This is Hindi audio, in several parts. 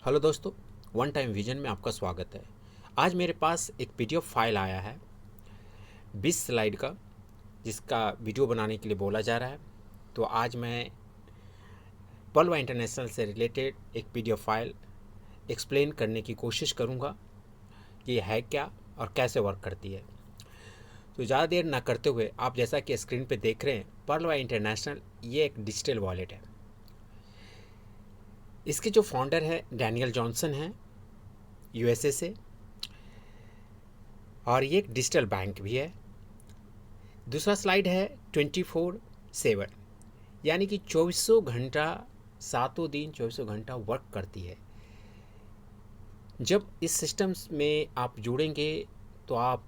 हेलो दोस्तों, वन टाइम विजन में आपका स्वागत है। आज मेरे पास एक पीडीएफ फाइल आया है 20 स्लाइड का, जिसका वीडियो बनाने के लिए बोला जा रहा है। तो आज मैं पलवा इंटरनेशनल से रिलेटेड एक पीडीएफ फाइल एक्सप्लेन करने की कोशिश करूंगा कि यह है क्या और कैसे वर्क करती है। तो ज़्यादा देर ना करते हुए, आप जैसा कि स्क्रीन पे देख रहे हैं, पलवा इंटरनेशनल ये एक डिजिटल वॉलेट है। इसके जो फाउंडर है डैनियल जॉनसन हैं, यूएसए से, और ये एक डिजिटल बैंक भी है। दूसरा स्लाइड है 24/7, यानी कि 2400 घंटा, 7 दिन 2400 घंटा वर्क करती है। जब इस सिस्टम में आप जुड़ेंगे तो आप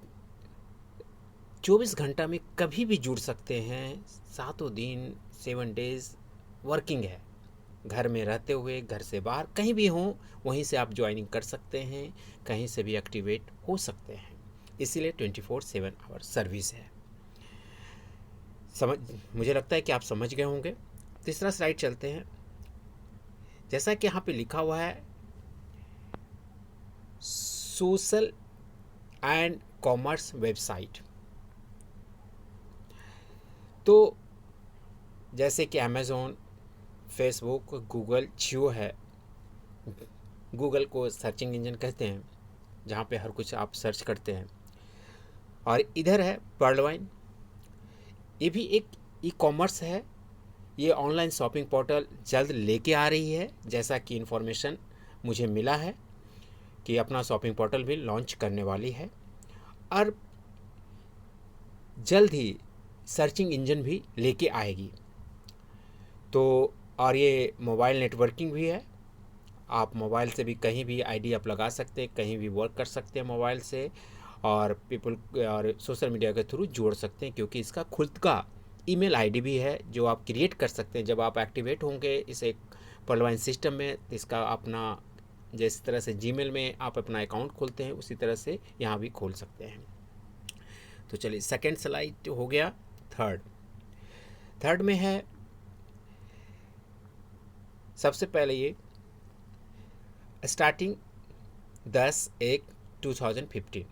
24 घंटा में कभी भी जुड़ सकते हैं। 7 दिन 7 डेज वर्किंग है। घर में रहते हुए, घर से बाहर कहीं भी हों, वहीं से आप ज्वाइनिंग कर सकते हैं, कहीं से भी एक्टिवेट हो सकते हैं। इसीलिए 24/7 आवर सर्विस है। मुझे लगता है कि आप समझ गए होंगे। तीसरा स्लाइड चलते हैं। जैसा कि यहाँ पे लिखा हुआ है, सोशल एंड कॉमर्स वेबसाइट। तो जैसे कि अमेज़ॉन, फेसबुक, गूगल, जियो है। गूगल को सर्चिंग इंजन कहते हैं, जहाँ पे हर कुछ आप सर्च करते हैं। और इधर है पर्लवाइन, ये भी एक ई कॉमर्स है। ये ऑनलाइन शॉपिंग पोर्टल जल्द लेके आ रही है, जैसा कि इन्फॉर्मेशन मुझे मिला है कि अपना शॉपिंग पोर्टल भी लॉन्च करने वाली है। और जल्द ही सर्चिंग इंजन भी लेके आएगी। तो और ये मोबाइल नेटवर्किंग भी है। आप मोबाइल से भी कहीं भी आईडी आप लगा सकते हैं, कहीं भी वर्क कर सकते हैं मोबाइल से, और पीपल और सोशल मीडिया के थ्रू जोड़ सकते हैं, क्योंकि इसका खुद का ईमेल आईडी भी है जो आप क्रिएट कर सकते हैं। जब आप एक्टिवेट होंगे इस एक पर्लवाइन सिस्टम में, तो इसका अपना, जिस तरह से जीमेल में आप अपना अकाउंट खोलते हैं, उसी तरह से यहाँ भी खोल सकते हैं। तो चलिए, सेकेंड स्लाइड हो गया। थर्ड में है, सबसे पहले ये स्टार्टिंग 10/1/2015,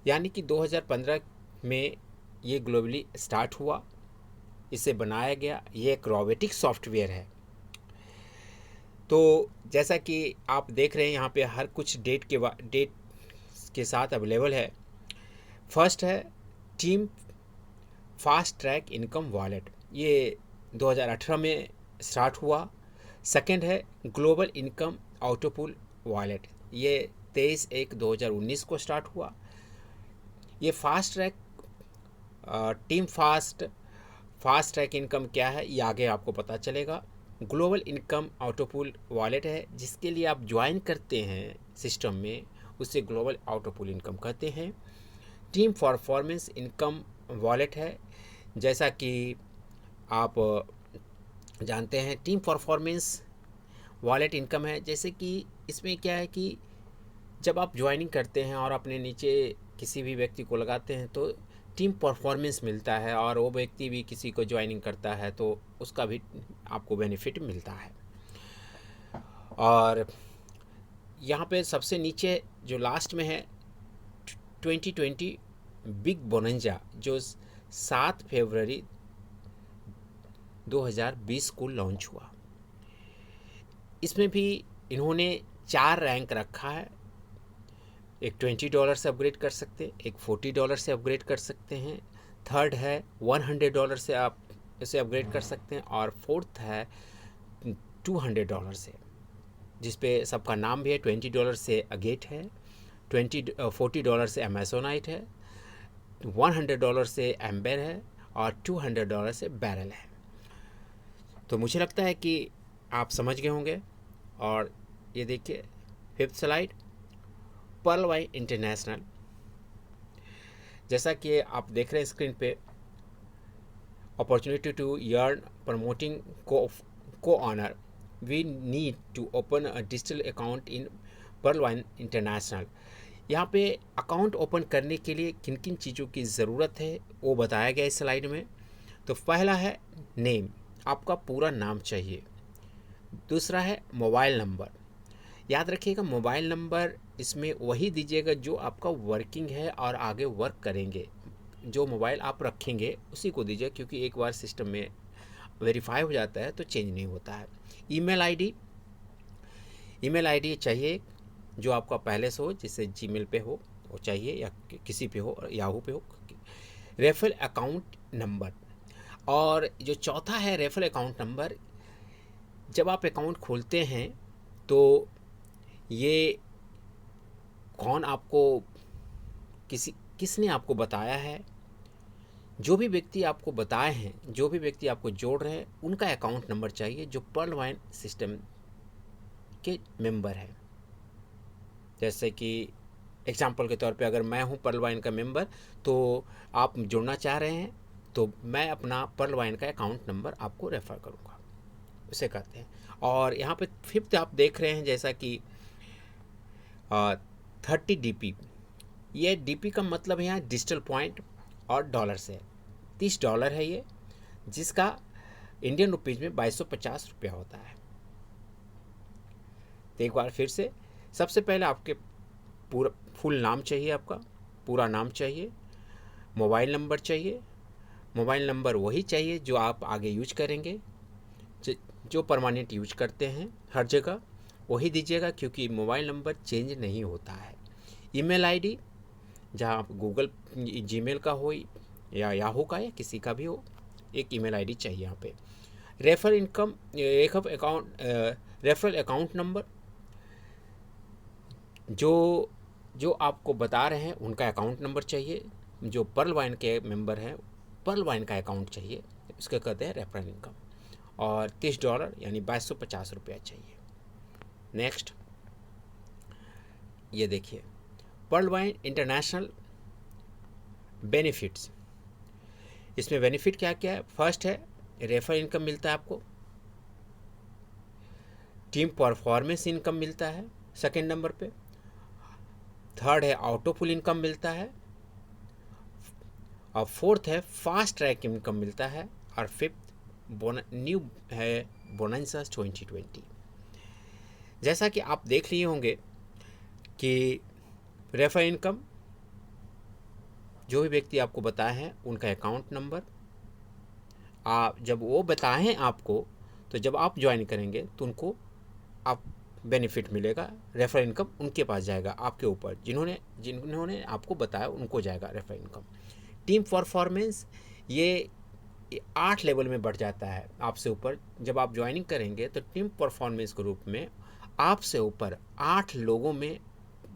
यानी कि 2015 में ये ग्लोबली स्टार्ट हुआ, इसे बनाया गया। ये एक रोबोटिक सॉफ्टवेयर है। तो जैसा कि आप देख रहे हैं, यहाँ पे हर कुछ डेट के साथ अवेलेबल है। फर्स्ट है team fast track income wallet, ये 2018 में स्टार्ट हुआ। सेकंड है ग्लोबल इनकम ऑटोपूल वॉलेट, ये 23/1/2019 को स्टार्ट हुआ। ये fast track team fast track income क्या है, ये आगे आपको पता चलेगा। ग्लोबल इनकम ऑटोपूल वॉलेट है, जिसके लिए आप ज्वाइन करते हैं सिस्टम में, उसे ग्लोबल ऑटोपूल इनकम कहते हैं। टीम परफॉर्मेंस इनकम वॉलेट है, जैसा कि आप जानते हैं, टीम परफॉर्मेंस वॉलेट इनकम है। जैसे कि इसमें क्या है कि जब आप ज्वाइनिंग करते हैं और अपने नीचे किसी भी व्यक्ति को लगाते हैं, तो टीम परफॉर्मेंस मिलता है, और वो व्यक्ति भी किसी को ज्वाइनिंग करता है तो उसका भी आपको बेनिफिट मिलता है। और यहाँ पे सबसे नीचे जो लास्ट में है 2020 बिग बोनंजा, जो 7 फरवरी 2020 को लॉन्च हुआ। इसमें भी इन्होंने 4 रैंक रखा है। एक $20 से अपग्रेड कर सकते हैं, एक $40 से अपग्रेड कर सकते हैं, थर्ड है $100 से आप इसे अपग्रेड कर सकते हैं, और फोर्थ है $200 से, जिस पे सबका नाम भी है। $20 से अगेट है, $40 से अमेजोनाइट है, $100 से एम्बर है, और $200 से बैरल है। तो मुझे लगता है कि आप समझ गए होंगे। और ये देखिए, फिफ्थ स्लाइड, पर्लवाइन इंटरनेशनल। जैसा कि आप देख रहे हैं स्क्रीन पे, अपॉर्चुनिटी टू अर्न प्रमोटिंग को ऑनर, we need to open a digital account in Pearlvine International. यहाँ पे अकाउंट ओपन करने के लिए किन किन चीज़ों की ज़रूरत है वो बताया गया इस स्लाइड में। तो पहला है नेम, आपका पूरा नाम चाहिए। दूसरा है मोबाइल नंबर, याद रखिएगा मोबाइल नंबर इसमें वही दीजिएगा जो आपका वर्किंग है और आगे वर्क करेंगे। जो मोबाइल आप रखेंगे उसी को दीजिए, क्योंकि एक बार सिस्टम में वेरीफाई हो जाता है तो चेंज नहीं होता है। ईमेल आईडी चाहिए जो आपका पहले से हो, जिससे जीमेल पे हो वो चाहिए या किसी पे हो, याहू पे हो। रेफरल अकाउंट नंबर, और जो चौथा है रेफरल अकाउंट नंबर, जब आप अकाउंट खोलते हैं तो ये कौन आपको किसने आपको बताया है, जो भी व्यक्ति आपको बताए हैं, जो भी व्यक्ति आपको जोड़ रहे हैं, उनका अकाउंट नंबर चाहिए जो पर्ल वाइन सिस्टम के मेंबर हैं। जैसे कि एग्जाम्पल के तौर पे अगर मैं हूँ पर्ल वाइन का मेंबर, तो आप जुड़ना चाह रहे हैं तो मैं अपना पर्ल वाइन का अकाउंट नंबर आपको रेफ़र करूँगा, उसे कहते हैं। और यहाँ पे फिफ्थ आप देख रहे हैं जैसा कि 30 DP, ये DP का मतलब है यहाँ डिजिटल पॉइंट और डॉलर से, $30 है ये, जिसका इंडियन रुपीज़ में 2250 रुपया होता है। तो एक बार फिर से, सबसे पहले आपके पूरा फुल नाम चाहिए, आपका पूरा नाम चाहिए, मोबाइल नंबर चाहिए। मोबाइल नंबर वही चाहिए जो आप आगे यूज करेंगे, जो परमानेंट यूज करते हैं हर जगह, वही दीजिएगा, क्योंकि मोबाइल नंबर चेंज नहीं होता है। ईमेल आईडी, जहाँ आप गूगल जीमेल का हो या याहू का या किसी का भी हो, एक ईमेल आईडी चाहिए यहाँ पे। रेफरल अकाउंट नंबर, जो आपको बता रहे हैं उनका अकाउंट नंबर चाहिए। जो पर्ल वाइन के मेंबर हैं, पर्ल वाइन का अकाउंट चाहिए, इसको कहते हैं रेफरल इनकम। और $30 यानी 2250 रुपया चाहिए। नेक्स्ट, ये देखिए पर्ल वाइन इंटरनेशनल बेनिफिट्स। इसमें बेनिफिट क्या क्या है? फर्स्ट है रेफरल इनकम मिलता है आपको, टीम परफॉर्मेंस इनकम मिलता है सेकंड नंबर पे, थर्ड है ऑटोपुल इनकम मिलता है, और फोर्थ है फास्ट ट्रैक इनकम मिलता है, और फिफ्थ न्यू है बोनंसा 2020। जैसा कि आप देख लिए होंगे कि रेफर इनकम, जो भी व्यक्ति आपको बताए हैं उनका अकाउंट नंबर, आप जब वो बताएं आपको, तो जब आप ज्वाइन करेंगे तो उनको आप बेनिफिट मिलेगा, रेफर इनकम उनके पास जाएगा, आपके ऊपर जिन्होंने आपको बताया उनको जाएगा रेफर इनकम। टीम परफॉर्मेंस, ये 8 लेवल में बढ़ जाता है आपसे ऊपर। जब आप ज्वाइनिंग करेंगे तो टीम परफॉर्मेंस के रूप में आपसे ऊपर 8 लोगों में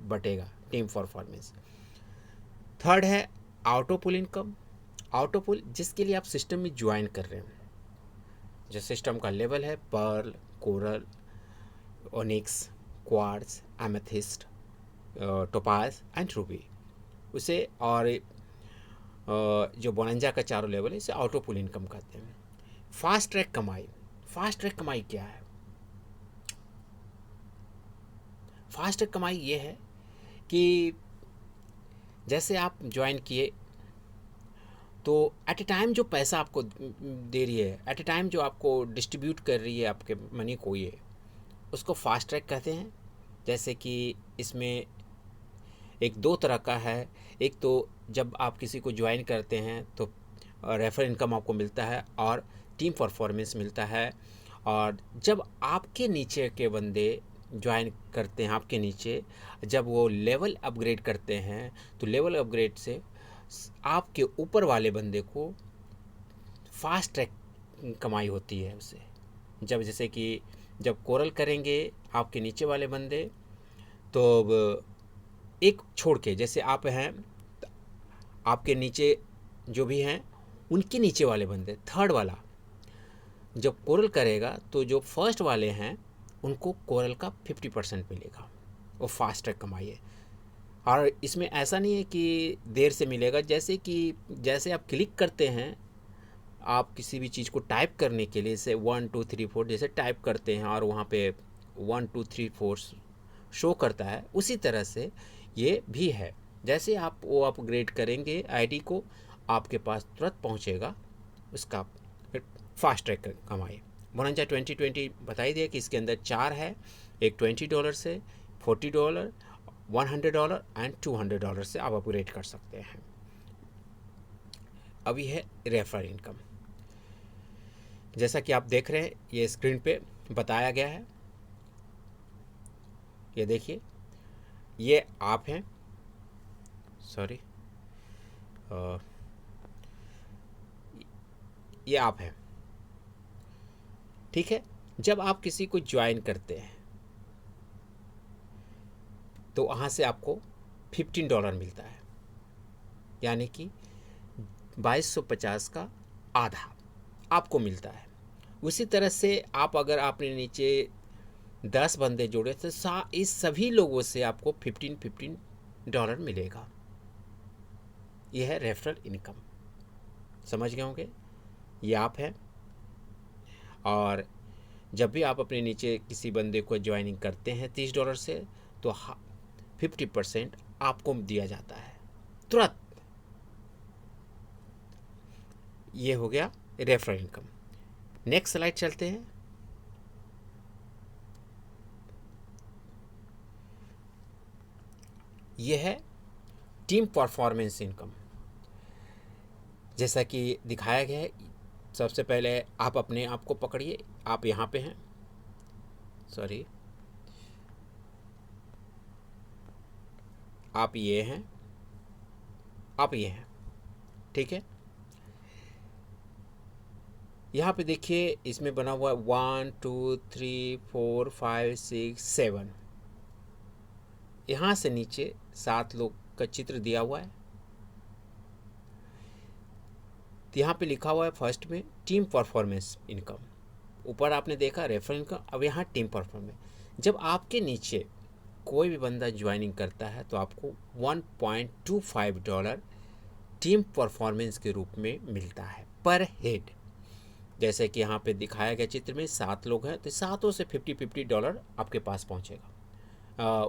बटेगा टीम परफॉर्मेंस। थर्ड है ऑटोपुल इनकम। ऑटोपुल जिसके लिए आप सिस्टम में ज्वाइन कर रहे हैं, जो सिस्टम का लेवल है pearl, coral, onyx, quartz, amethyst, topaz and ruby, उसे, और जो बोनंजा का चारों लेवल है, इसे ऑटोपुल इनकम कहते हैं। फास्ट ट्रैक कमाई, फास्ट ट्रैक कमाई क्या है? फास्ट ट्रैक कमाई ये है कि जैसे आप ज्वाइन किए तो एट ए टाइम जो पैसा आपको दे रही है, एट ए टाइम जो आपको डिस्ट्रीब्यूट कर रही है आपके मनी को, ये उसको फास्ट ट्रैक कहते हैं। जैसे कि इसमें एक दो तरह का है, एक तो जब आप किसी को ज्वाइन करते हैं तो रेफर इनकम आपको मिलता है और टीम परफॉर्मेंस मिलता है, और जब आपके नीचे के बंदे ज्वाइन करते हैं आपके नीचे, जब वो लेवल अपग्रेड करते हैं तो लेवल अपग्रेड से आपके ऊपर वाले बंदे को फास्ट ट्रैक कमाई होती है उससे। जब जैसे कि जब कोरल करेंगे आपके नीचे वाले बंदे, तो एक छोड़ के, जैसे आप हैं, आपके नीचे जो भी हैं उनके नीचे वाले बंदे, थर्ड वाला जब कोरल करेगा तो जो फर्स्ट वाले हैं उनको कोरल का 50% मिलेगा। वो फास्ट ट्रैक कमाई है। और इसमें ऐसा नहीं है कि देर से मिलेगा, जैसे आप क्लिक करते हैं, आप किसी भी चीज़ को टाइप करने के लिए, जैसे 1 2 3 4 जैसे टाइप करते हैं और वहाँ पे 1 2 3 4 शो करता है, उसी तरह से ये भी है। जैसे आप वो अपग्रेड करेंगे आईडी को, आपके पास तुरंत पहुँचेगा उसका फास्ट ट्रैक कमाई। बोनंजा 2020 बताई दिया कि इसके अंदर 4 है, एक $20 से, $40, $100 एंड $200 से आप अपग्रेड कर सकते हैं। अब ये है रेफरल इनकम। जैसा कि आप देख रहे हैं, ये स्क्रीन पे बताया गया है। ये देखिए, ये आप हैं, सॉरी, ये आप हैं, ठीक है। जब आप किसी को ज्वाइन करते हैं तो वहाँ से आपको $15 मिलता है, यानी कि 2250 का आधा आपको मिलता है। उसी तरह से आप अगर आपने नीचे 10 बंदे जोड़े तो इस सभी लोगों से आपको $15 मिलेगा। यह है रेफरल इनकम। समझ गए होंगे, ये आप है। और जब भी आप अपने नीचे किसी बंदे को ज्वाइनिंग करते हैं $30 से, तो 50% आपको दिया जाता है तुरंत। ये हो गया रेफरल इनकम। नेक्स्ट स्लाइड चलते हैं। यह है टीम परफॉर्मेंस इनकम। जैसा कि दिखाया गया है, सबसे पहले आप अपने आप को पकड़िए, आप यहाँ पे हैं, सॉरी, आप ये हैं, आप ये हैं, ठीक है। यहाँ पे देखिए, इसमें बना हुआ है 1 2 3 4 5 6 7। यहाँ से नीचे 7 लोग का चित्र दिया हुआ है। यहाँ पे लिखा हुआ है फर्स्ट में टीम परफॉर्मेंस इनकम, ऊपर आपने देखा रेफरल इनकम, अब यहाँ टीम परफॉर्मेंस। जब आपके नीचे कोई भी बंदा ज्वाइनिंग करता है तो आपको $1.25 टीम परफॉर्मेंस के रूप में मिलता है पर हेड। जैसे कि यहाँ पे दिखाया गया चित्र में 7 लोग हैं, तो सातों से $50 आपके पास पहुँचेगा।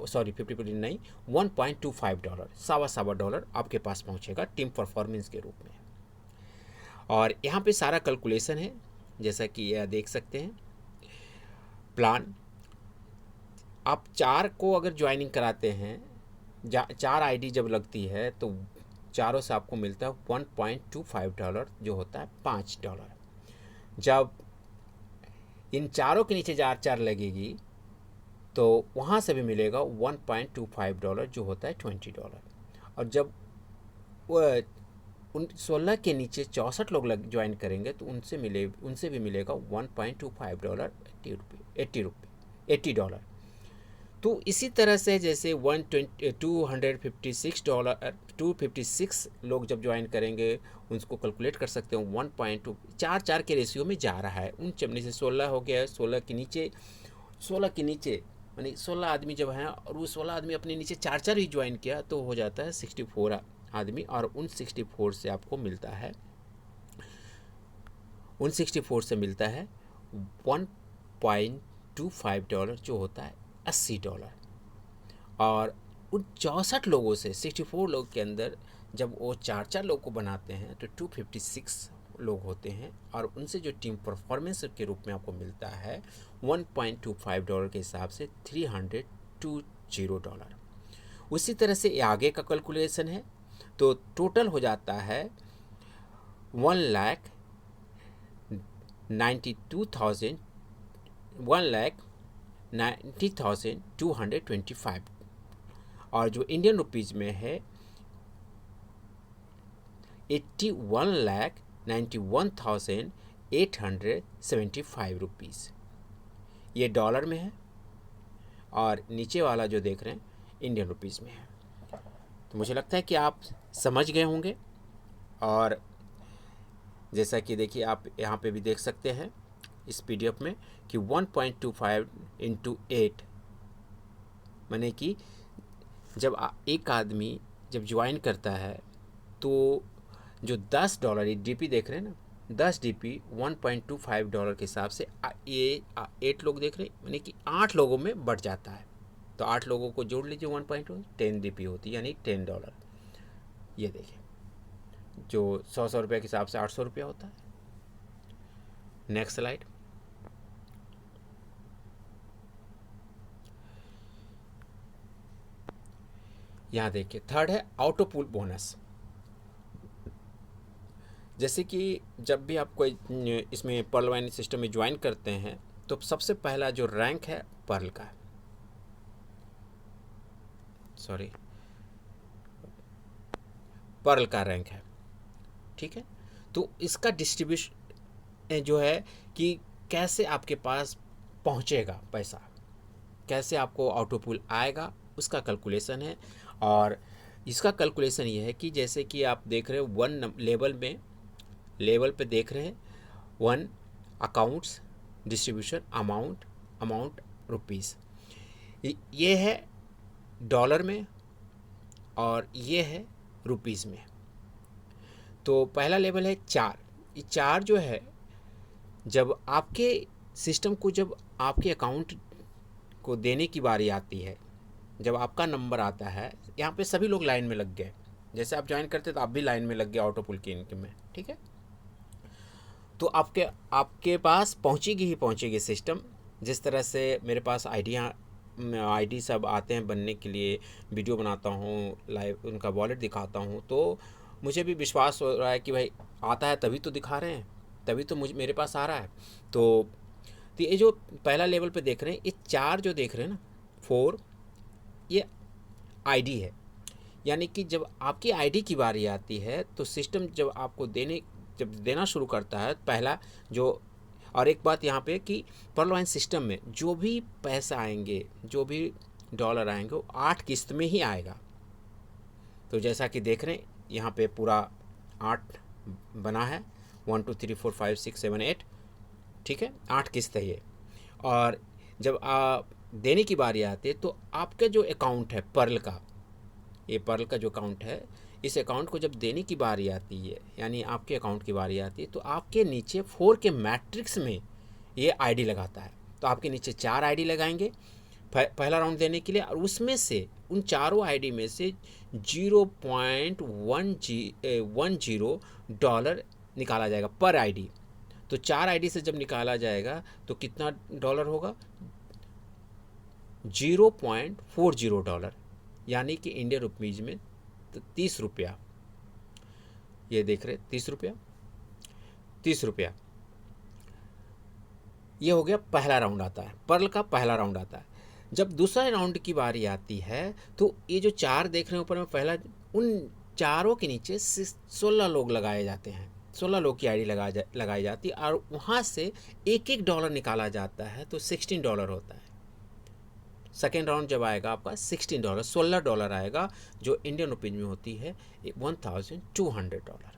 सॉरी, 50 नहीं, $1.25, $1.25 आपके पास पहुँचेगा टीम परफॉर्मेंस के रूप में। और यहाँ पे सारा कैलकुलेशन है, जैसा कि यह देख सकते हैं। प्लान, आप 4 को अगर ज्वाइनिंग कराते हैं, 4 आईडी जब लगती है तो चारों से आपको मिलता है $1.25, जो होता है $5। जब इन चारों के नीचे 4 लगेगी तो वहाँ से भी मिलेगा $1.25, जो होता है $20। और जब उन 16 के नीचे 64 लोग ज्वाइन करेंगे तो उनसे भी मिलेगा $1.25, $80। तो इसी तरह से जैसे 256 लोग जब ज्वाइन करेंगे, उनको कैलकुलेट कर सकते हैं 1.2, 4 के रेशियो में जा रहा है। उन चमड़ी से 16 हो गया है, 16 के नीचे यानी 16 आदमी जब हैं और वो 16 आदमी अपने नीचे 4 ही ज्वाइन किया तो हो जाता है 64 आदमी। और उन 64 से आपको मिलता है, $1.25, जो होता है $80। और उन 64 लोगों से 64 लोग के अंदर जब वो 4 लोग को बनाते हैं तो 256 लोग होते हैं, और उनसे जो टीम परफॉर्मेंस के रूप में आपको मिलता है $1.25 के हिसाब से $320। उसी तरह से आगे का कैलकुलेशन है, तो टोटल हो जाता है 1,90,225, और जो इंडियन रुपीज़ में है 81,91,875 रुपीज़। ये डॉलर में है, और नीचे वाला जो देख रहे हैं इंडियन रुपीज़ में है। तो मुझे लगता है कि आप समझ गए होंगे। और जैसा कि देखिए, आप यहाँ पे भी देख सकते हैं इस पीडीएफ में कि 1.25 × 8, माने कि जब एक आदमी जब ज्वाइन करता है तो जो $10, ये डीपी देख रहे हैं ना, 10 डीपी $1.25 के हिसाब से ये 8 लोग देख रहे हैं, यानी कि 8 लोगों में बढ़ जाता है। तो 8 लोगों को जोड़ लीजिए, 1.2 10 डीपी होती है, यानी $10। ये देखिए, जो 100 रुपये के हिसाब से 800 रुपया होता है। Next slide. यहाँ देखिए थर्ड है ऑटो पुल बोनस। जैसे कि जब भी आप कोई इसमें पर्ल माइनिंग सिस्टम में ज्वाइन करते हैं तो सबसे पहला जो रैंक है पर्ल का है, सॉरी पर्ल का रैंक है, ठीक है। तो इसका डिस्ट्रीब्यूशन जो है कि कैसे आपके पास पहुंचेगा पैसा, कैसे आपको ऑटो पुल आएगा, उसका कैलकुलेशन है। और इसका कैलकुलेशन ये है कि जैसे कि आप देख रहे हो वन लेवल पे देख रहे हैं, one accounts distribution amount rupees, ये है डॉलर में और ये है रुपीज़ में। तो पहला लेवल है 4। ये 4 जो है जब आपके सिस्टम को, जब आपके अकाउंट को देने की बारी आती है, जब आपका नंबर आता है, यहाँ पे सभी लोग लाइन में लग गए, जैसे आप ज्वाइन करते तो आप भी लाइन में लग गए ऑटो पुल की इनकम में, ठीक है। तो आपके पास पहुँचेगी सिस्टम। जिस तरह से मेरे पास आईडी सब आते हैं बनने के लिए, वीडियो बनाता हूँ, लाइव उनका वॉलेट दिखाता हूँ, तो मुझे भी विश्वास हो रहा है कि भाई आता है तभी तो दिखा रहे हैं, तभी तो मेरे पास आ रहा है। तो ये जो पहला लेवल पे देख रहे हैं, ये 4 जो देख रहे हैं ना, 4, ये आईडी है। यानी कि जब आपकी आईडी की बारी आती है तो सिस्टम जब देना शुरू करता है पहला जो। और एक बात यहाँ पे कि पर्ल वाइन सिस्टम में जो भी पैसा आएंगे, जो भी डॉलर आएंगे, वो 8 किस्त में ही आएगा। तो जैसा कि देख रहे हैं यहाँ पे पूरा 8 बना है, 1 2 3 4 5 6 7 8, ठीक है, 8 किस्त है ये। और जब देने की बारी आती है तो आपका जो अकाउंट है पर्ल का, ये पर्ल का जो अकाउंट है, इस अकाउंट को जब देने की बारी आती है, यानी आपके अकाउंट की बारी आती है, तो आपके नीचे 4 के मैट्रिक्स में ये आईडी लगाता है। तो आपके नीचे 4 आईडी लगाएंगे पहला राउंड देने के लिए, और उसमें से उन चारों आईडी में से 0.10 डॉलर निकाला जाएगा पर आईडी। तो 4 आईडी से जब निकाला जाएगा तो कितना डॉलर होगा, 0.40 डॉलर, यानी कि इंडियन रुपीज़ में 30 रुपया। ये देख रहे 30 रुपया। ये हो गया पहला राउंड आता है, पर्ल का पहला राउंड आता है। जब दूसरा राउंड की बारी आती है तो ये जो 4 देख रहे हैं ऊपर में, पहला उन चारों के नीचे 16 लोग लगाए जाते हैं, 16 लोग की आईडी लगाई जाती है, और वहाँ से एक डॉलर निकाला जाता है, तो 16 डॉलर होता है। सेकेंड राउंड जब आएगा आपका 16 डॉलर, 16 डॉलर आएगा, जो इंडियन रुपीज में होती है 1200 डॉलर,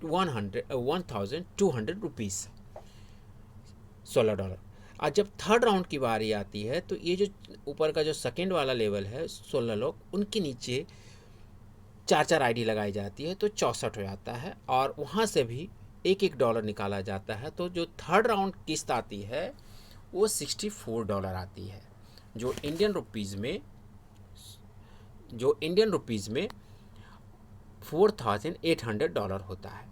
1200 रुपीज़, 16 डॉलर। और जब थर्ड राउंड की बारी आती है तो ये जो ऊपर का जो सेकेंड वाला लेवल है, 16 लोग, उनके नीचे 4 आईडी लगाई जाती है, तो 64 हो जाता है, और वहाँ से भी एक डॉलर निकाला जाता है। तो जो थर्ड राउंड किस्त आती है वो 64 डॉलर आती है, जो इंडियन रुपीज़ में 4800 डॉलर होता है।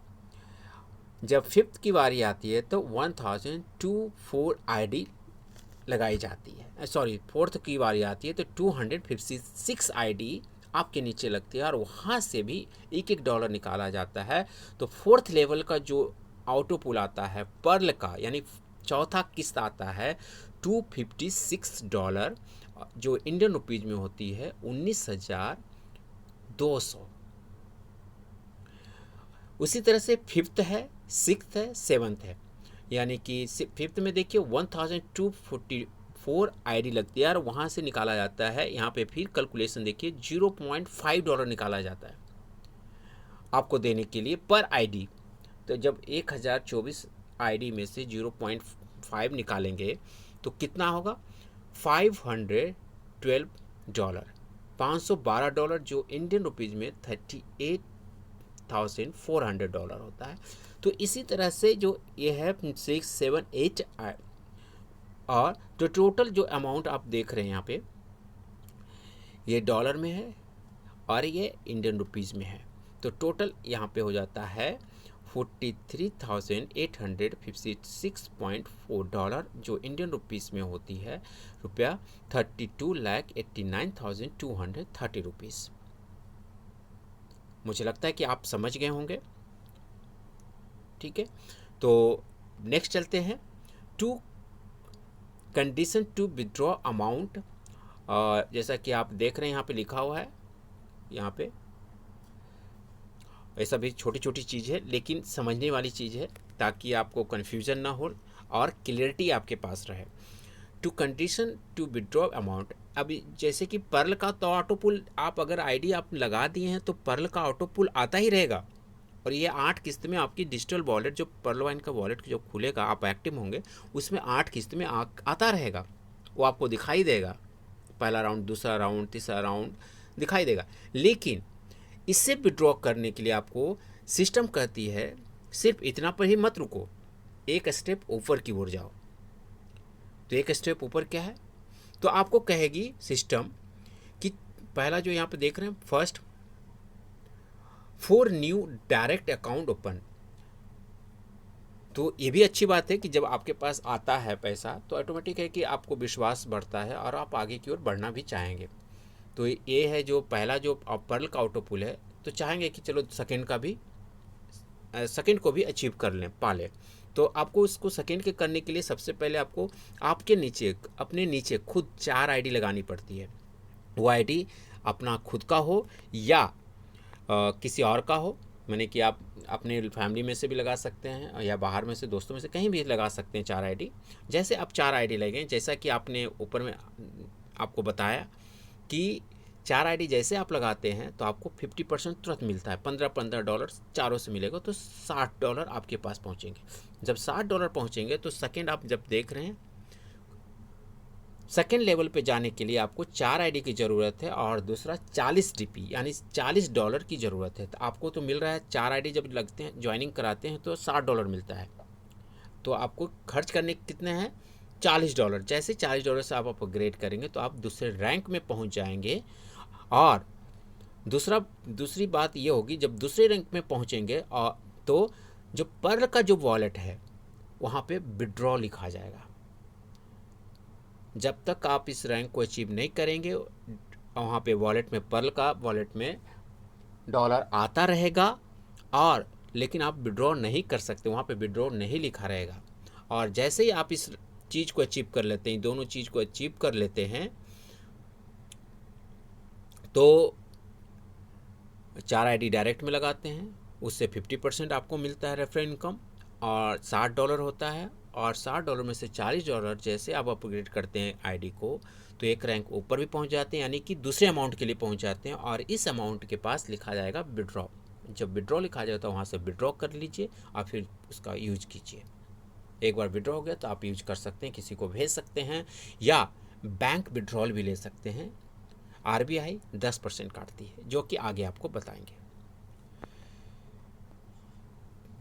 जब फिफ्थ की बारी आती है तो 1024 आईडी लगाई जाती है, सॉरी फोर्थ की बारी आती है तो 256 आईडी आपके नीचे लगती है, और वहाँ से भी एक डॉलर निकाला जाता है। तो फोर्थ लेवल का जो ऑटो पुल आता है पर्ल का, यानी चौथा किस्त आता है 256 डॉलर, जो इंडियन रुपीज में होती है 19,200। उसी तरह से फिफ्थ है, सिक्स्थ है, सेवन्थ है। यानी कि फिफ्थ में देखिए 1244 आईडी लगती है, और वहाँ से निकाला जाता है, यहाँ पे फिर कैलकुलेशन देखिए 0.5 डॉलर निकाला जाता है आपको देने के लिए पर आईडी। तो जब 1024 आईडी में से 0.5 निकालेंगे तो कितना होगा, 512 डॉलर, 512 डॉलर, जो इंडियन रुपीज़ में 38,400 डॉलर होता है। तो इसी तरह से जो ये है 6 7 8, और जो टोटल जो अमाउंट आप देख रहे हैं यहाँ पे, ये डॉलर में है और ये इंडियन रुपीज़ में है। तो टोटल यहाँ पे हो जाता है 43,856.4 डॉलर, जो इंडियन रुपीज़ में होती है रुपया 32,89,230 रुपीज़। मुझे लगता है कि आप समझ गए होंगे। ठीक है, तो नेक्स्ट चलते हैं। Two condition to withdraw amount, जैसा कि आप देख रहे हैं यहाँ पे लिखा हुआ है, यहाँ पे ऐसा भी छोटी छोटी चीज़ है लेकिन समझने वाली चीज़ है, ताकि आपको कन्फ्यूज़न ना हो और क्लियरिटी आपके पास रहे। Two condition to withdraw amount, अभी जैसे कि पर्ल का तो ऑटो पुल, आप अगर आईडी आप लगा दिए हैं तो पर्ल का ऑटो पुल आता ही रहेगा, और ये 8 किस्त में आपकी डिजिटल वॉलेट, जो पर्ल वाइन का वॉलेट जो खुलेगा, आप एक्टिव होंगे उसमें 8 किस्त में आता रहेगा, वो आपको दिखाई देगा, पहला राउंड, दूसरा राउंड, तीसरा राउंड दिखाई देगा। लेकिन इससे विड्रॉ करने के लिए आपको सिस्टम कहती है सिर्फ इतना पर ही मत रुको, एक स्टेप ऊपर की ओर जाओ। तो एक स्टेप ऊपर क्या है, तो आपको कहेगी सिस्टम कि पहला जो यहाँ पे देख रहे हैं, first for new direct account open. तो ये भी अच्छी बात है कि जब आपके पास आता है पैसा तो ऑटोमेटिक है कि आपको विश्वास बढ़ता है और आप आगे की ओर बढ़ना भी चाहेंगे। तो ये है जो पहला जो पर्ल का ऑटो पुल है, तो चाहेंगे कि चलो सेकंड को भी अचीव कर लें, पा लें। तो आपको इसको सेकंड के करने के लिए सबसे पहले आपको आपके नीचे, अपने नीचे खुद 4 आईडी लगानी पड़ती है। वो आईडी अपना खुद का हो या किसी और का हो, मैंने कि आप अपने फैमिली में से भी लगा सकते हैं या बाहर में से दोस्तों में से कहीं भी लगा सकते हैं 4 आईडी। जैसे आप 4 आईडी लगें, जैसा कि आपने ऊपर में आपको बताया कि 4 आईडी जैसे आप लगाते हैं तो आपको 50% तुरंत मिलता है, $15 चारों से मिलेगा, तो $60 आपके पास पहुंचेंगे। जब $60 पहुंचेंगे तो सेकंड आप जब देख रहे हैं, सेकेंड लेवल पे जाने के लिए आपको 4 आईडी की ज़रूरत है और दूसरा 40 डीपी यानी $40 की ज़रूरत है। तो आपको तो मिल रहा है 4 आईडी जब लगते हैं, ज्वाइनिंग कराते हैं तो $60 मिलता है, तो आपको खर्च करने कितने हैं, $40। जैसे $40 से आप अपग्रेड करेंगे तो आप दूसरे रैंक में पहुंच जाएंगे। और दूसरी बात ये होगी, जब दूसरे रैंक में पहुंचेंगे और तो जो पर्ल का जो वॉलेट है वहाँ पे विड्रॉ लिखा जाएगा। जब तक आप इस रैंक को अचीव नहीं करेंगे वहाँ पे वॉलेट में, पर्ल का वॉलेट में डॉलर आता रहेगा, और लेकिन आप विड्रॉ नहीं कर सकते, वहाँ पे विड्रॉ नहीं लिखा रहेगा। और जैसे ही आप इस चीज़ को अचीव कर लेते हैं, दोनों चीज़ को अचीव कर लेते हैं, तो 4 आईडी डायरेक्ट में लगाते हैं, उससे 50% आपको मिलता है रेफरल इनकम, और $60 होता है, और $60 में से $40 जैसे आप अपग्रेड करते हैं आईडी को तो एक रैंक ऊपर भी पहुंच जाते हैं, यानी कि दूसरे अमाउंट के लिए पहुंच जाते हैं, और इस अमाउंट के पास लिखा जाएगा विड्रॉ। जब विड्रॉ लिखा जाए तो वहाँ से विड्रॉ कर लीजिए और फिर उसका यूज कीजिए। एक बार विड्रॉ हो गया तो आप यूज कर सकते हैं, किसी को भेज सकते हैं या बैंक विड्रॉल भी ले सकते हैं। आरबीआई 10% काटती है, जो कि आगे आपको बताएंगे।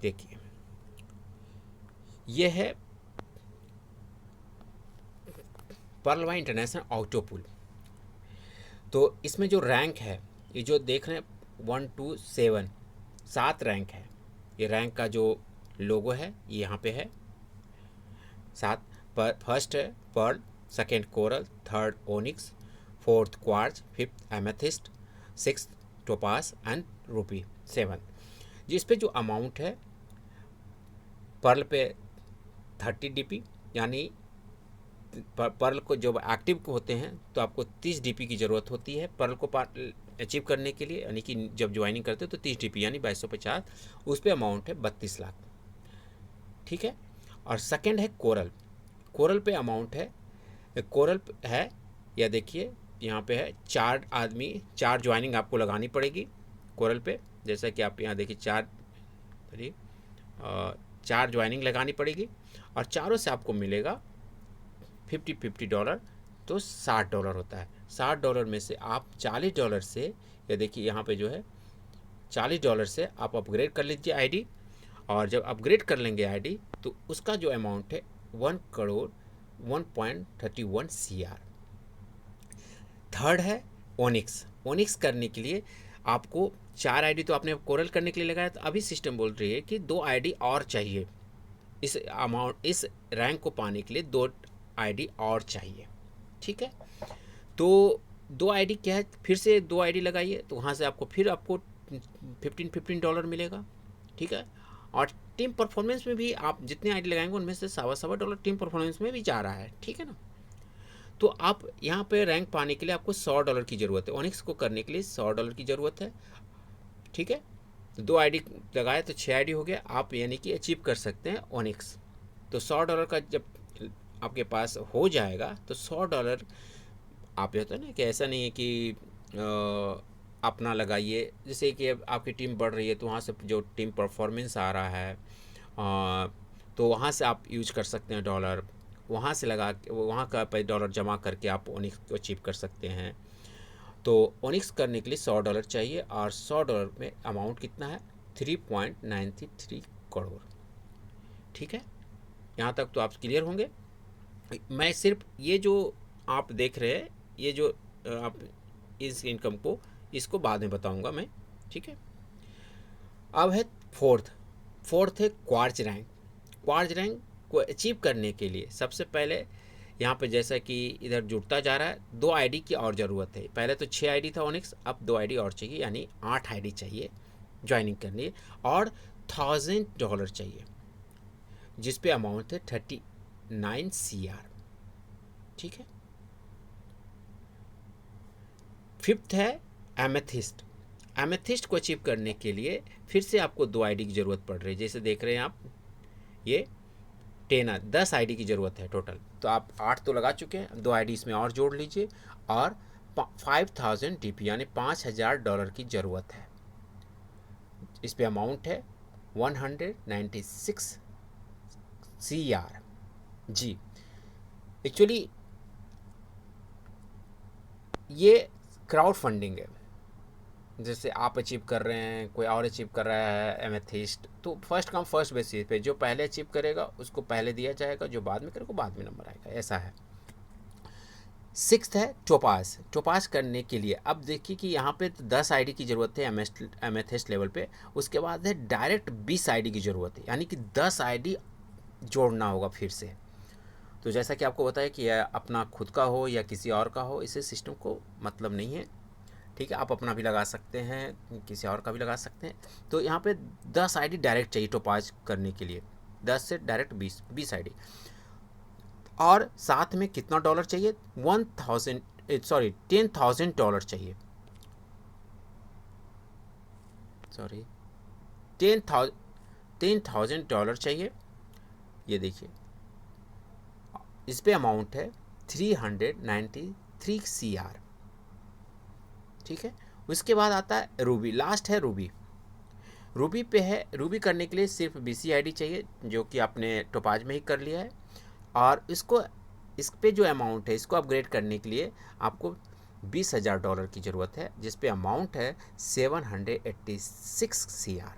देखिए, यह है पर्ल वाइन इंटरनेशनल ऑटो पुल। तो इसमें जो रैंक है, ये जो देख रहे हैं 1 to 7, 7 रैंक है। ये रैंक का जो लोगो है ये यहाँ पे है 7। फर्स्ट है pearl, second coral, third onyx, fourth quartz, fifth amethyst, sixth topaz and ruby, 7। जिस पे जो अमाउंट है, पर्ल पे 30 डीपी, यानी पर्ल को जब एक्टिव होते हैं तो आपको 30 डीपी की ज़रूरत होती है पर्ल को अचीव करने के लिए, यानी कि जब ज्वाइनिंग करते हो तो 30 डीपी यानी 2250, उस पर अमाउंट है 32 लाख। ठीक है। और सेकंड है कोरल। कोरल पे अमाउंट है, कोरल है, या देखिए यहाँ पे है 4 ज्वाइनिंग आपको लगानी पड़ेगी कोरल पे, जैसा कि आप यहाँ देखिए 4 ज्वाइनिंग लगानी पड़ेगी, और चारों से आपको मिलेगा $50 तो $60 होता है। $60 में से आप $40 से, या देखिए यहाँ पे जो है $40 से आप अपग्रेड कर लीजिए आईडी, और जब अपग्रेड कर लेंगे आईडी तो उसका जो अमाउंट है 1,131 CR। थर्ड है ओनिक्स। ओनिक्स करने के लिए आपको 4 आईडी तो आपने कोरल करने के लिए लगाया, तो अभी सिस्टम बोल रही है कि 2 आईडी और चाहिए, इस रैंक को पाने के लिए 2 आईडी और चाहिए। ठीक है। तो 2 आईडी क्या है, फिर से 2 आईडी लगाइए, तो वहाँ से आपको $15 मिलेगा, ठीक है। और टीम परफॉर्मेंस में भी आप जितने आईडी लगाएंगे उनमें से $1.25 टीम परफॉर्मेंस में भी जा रहा है, ठीक है ना। तो आप यहाँ पे रैंक पाने के लिए आपको $100 की ज़रूरत है, ओनिक्स को करने के लिए $100 की ज़रूरत है, ठीक है। 2 आईडी लगाए तो 6 आईडी हो गया, आप यानी कि अचीव कर सकते हैं ओनिक्स। तो $100 का जब आपके पास हो जाएगा तो $100 आप ये होता है ना कि ऐसा नहीं है कि अपना लगाइए, जैसे कि अब आपकी टीम बढ़ रही है तो वहाँ से जो टीम परफॉर्मेंस आ रहा है तो वहाँ से आप यूज कर सकते हैं डॉलर, वहाँ से लगा के वहाँ का $डॉलर जमा करके आप ओनिक्स को अचीव कर सकते हैं। तो ओनिक्स करने के लिए $100 चाहिए और $100 में अमाउंट कितना है 3.93 करोड़, ठीक है। यहाँ तक तो आप क्लियर होंगे। मैं सिर्फ ये जो आप देख रहे हैं ये जो आप इस इनकम को इसको बाद में बताऊंगा मैं, ठीक है। अब है फोर्थ है क्वार्ज रैंक। क्वार्ज रैंक को अचीव करने के लिए सबसे पहले यहाँ पे जैसा कि इधर जुड़ता जा रहा है 2 आईडी की और ज़रूरत है। पहले तो 6 आईडी था ओनिक्स, अब 2 आईडी और चाहिए, यानी 8 आईडी चाहिए ज्वाइनिंग करने, और $1000 चाहिए जिस पे अमाउंट है 39 CR, ठीक है। फिफ्थ है एमेथिस्ट। एमेथिस्ट को अचीव करने के लिए फिर से आपको 2 आईडी की ज़रूरत पड़ रही है, जैसे देख रहे हैं आप ये 10 आईडी की ज़रूरत है टोटल। तो आप 8 तो लगा चुके हैं, 2 आईडी इसमें और जोड़ लीजिए, और 5000 DP यानी $5000 की ज़रूरत है। इस पे अमाउंट है 196 CR जी। एक्चुअली ये क्राउड फंडिंग है, जैसे आप अचीव कर रहे हैं, कोई और अचीव कर रहा है एमेथिस्ट, तो फर्स्ट कम फर्स्ट बेसिस पे जो पहले अचीव करेगा उसको पहले दिया जाएगा, जो बाद में करेगा बाद में नंबर आएगा, ऐसा है। 6th है टोपाज। टोपाज करने के लिए अब देखिए कि यहाँ पे 10 आईडी की ज़रूरत है एमेथिस्ट लेवल पे, उसके बाद है डायरेक्ट 20 आईडी की ज़रूरत है, यानी कि 10 आईडी जोड़ना होगा फिर से। तो जैसा कि आपको बताया कि अपना खुद का हो या किसी और का हो, इससे सिस्टम को मतलब नहीं है, ठीक है। आप अपना भी लगा सकते हैं, किसी और का भी लगा सकते हैं। तो यहाँ पे 10 आईडी डायरेक्ट चाहिए टोपाज करने के लिए, 10 से डायरेक्ट 20 आईडी। और साथ में कितना डॉलर चाहिए 10,000 चाहिए, सॉरी $10,000 चाहिए। ये देखिए इस पे अमाउंट है 393 CR, ठीक है। उसके बाद आता है रूबी, लास्ट है रूबी। रूबी पे है, रूबी करने के लिए सिर्फ BC आईडी चाहिए जो कि आपने टोपाज में ही कर लिया है, और इसको इस पे जो अमाउंट है इसको अपग्रेड करने के लिए आपको $20,000 की ज़रूरत है, जिस पे अमाउंट है 786 CR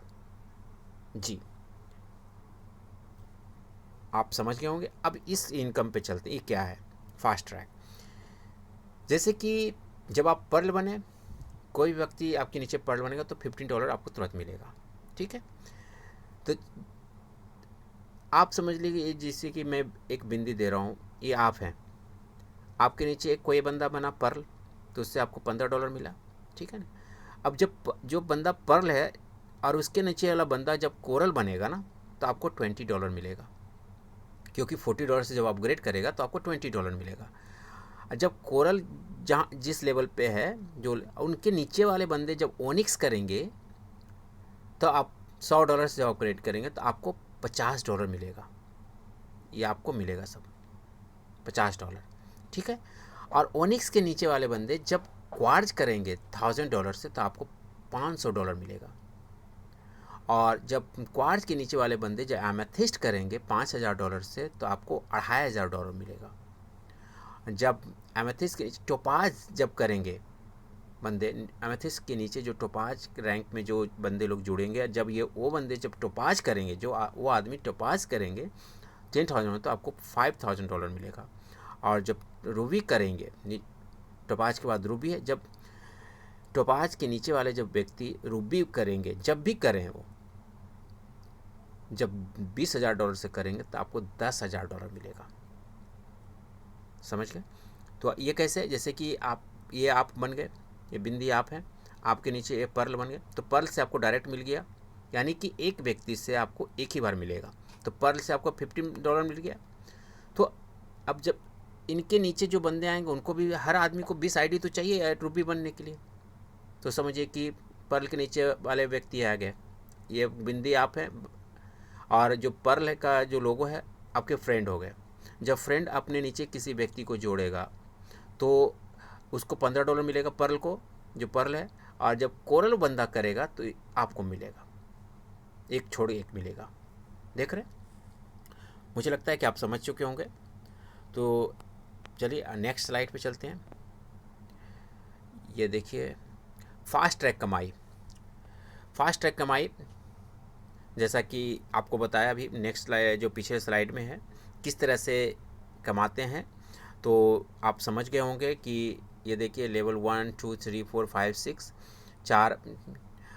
जी। आप समझ गए होंगे। अब इस इनकम पे चलते हैं, ये क्या है फास्ट ट्रैक। जैसे कि जब आप पर्ल बने, कोई व्यक्ति आपके नीचे पर्ल बनेगा तो $15 आपको तुरंत मिलेगा, ठीक है। तो आप समझ लीजिए ये जैसे कि मैं एक बिंदी दे रहा हूँ, ये आप हैं, आपके नीचे एक कोई बंदा बना पर्ल तो उससे आपको $15 मिला, ठीक है ना। अब जब जो बंदा पर्ल है और उसके नीचे वाला बंदा जब कोरल बनेगा ना तो आपको $20 मिलेगा, क्योंकि $40 से जब अपग्रेड करेगा तो आपको $20 मिलेगा। जब कोरल जहाँ जिस लेवल पे है, जो उनके नीचे वाले बंदे जब ओनिक्स करेंगे तो आप $100 से जब अपग्रेड करेंगे तो आपको $50 मिलेगा, ये आपको मिलेगा सब $50, ठीक है। और ओनिक्स के नीचे वाले बंदे जब क्वार्ज करेंगे $1000 से तो आपको $500 मिलेगा, और जब क्वार्ज के नीचे वाले बंदे जब एमेथिस्ट करेंगे $5000 से तो आपको $2500 मिलेगा। जब एमेथिस्ट के नीचे टोपाज जब करेंगे बंदे, एमेथिस्ट के नीचे जो टोपाज रैंक में जो बंदे लोग जुड़ेंगे, जब ये वो बंदे जब टोपाज करेंगे, जो वो आदमी टोपाज करेंगे 10,000 में तो आपको $5000 मिलेगा। और जब रूबी करेंगे, टोपाज के बाद रूबी है, जब टोपाज के नीचे वाले जब व्यक्ति रूबी करेंगे, जब भी करें वो, जब $20,000 से करेंगे तो आपको $10,000 मिलेगा, समझ गए। तो ये कैसे है, जैसे कि आप ये आप बन गए, ये बिंदी आप हैं, आपके नीचे ये पर्ल बन गया, तो पर्ल से आपको डायरेक्ट मिल गया, यानी कि एक व्यक्ति से आपको एक ही बार मिलेगा। तो पर्ल से आपको $15 मिल गया। तो अब जब इनके नीचे जो बंदे आएंगे उनको भी, हर आदमी को 20 आईडी तो चाहिए रूबी बनने के लिए। तो समझिए कि पर्ल के नीचे वाले व्यक्ति आ गए, ये बिंदी आप हैं, और जो पर्ल का जो लोगो है आपके फ्रेंड हो गए। जब फ्रेंड अपने नीचे किसी व्यक्ति को जोड़ेगा तो उसको $15 मिलेगा पर्ल को, जो पर्ल है, और जब कोरल बंदा करेगा तो आपको मिलेगा, एक छोड़ एक मिलेगा। देख रहे हैं? मुझे लगता है कि आप समझ चुके होंगे। तो चलिए नेक्स्ट स्लाइड पे चलते हैं। ये देखिए फास्ट ट्रैक कमाई। फास्ट ट्रैक कमाई जैसा कि आपको बताया अभी नेक्स्ट स्लाइड, जो पिछले स्लाइड में है, किस तरह से कमाते हैं, तो आप समझ गए होंगे कि ये देखिए लेवल 1 2 3 4 5 6 4,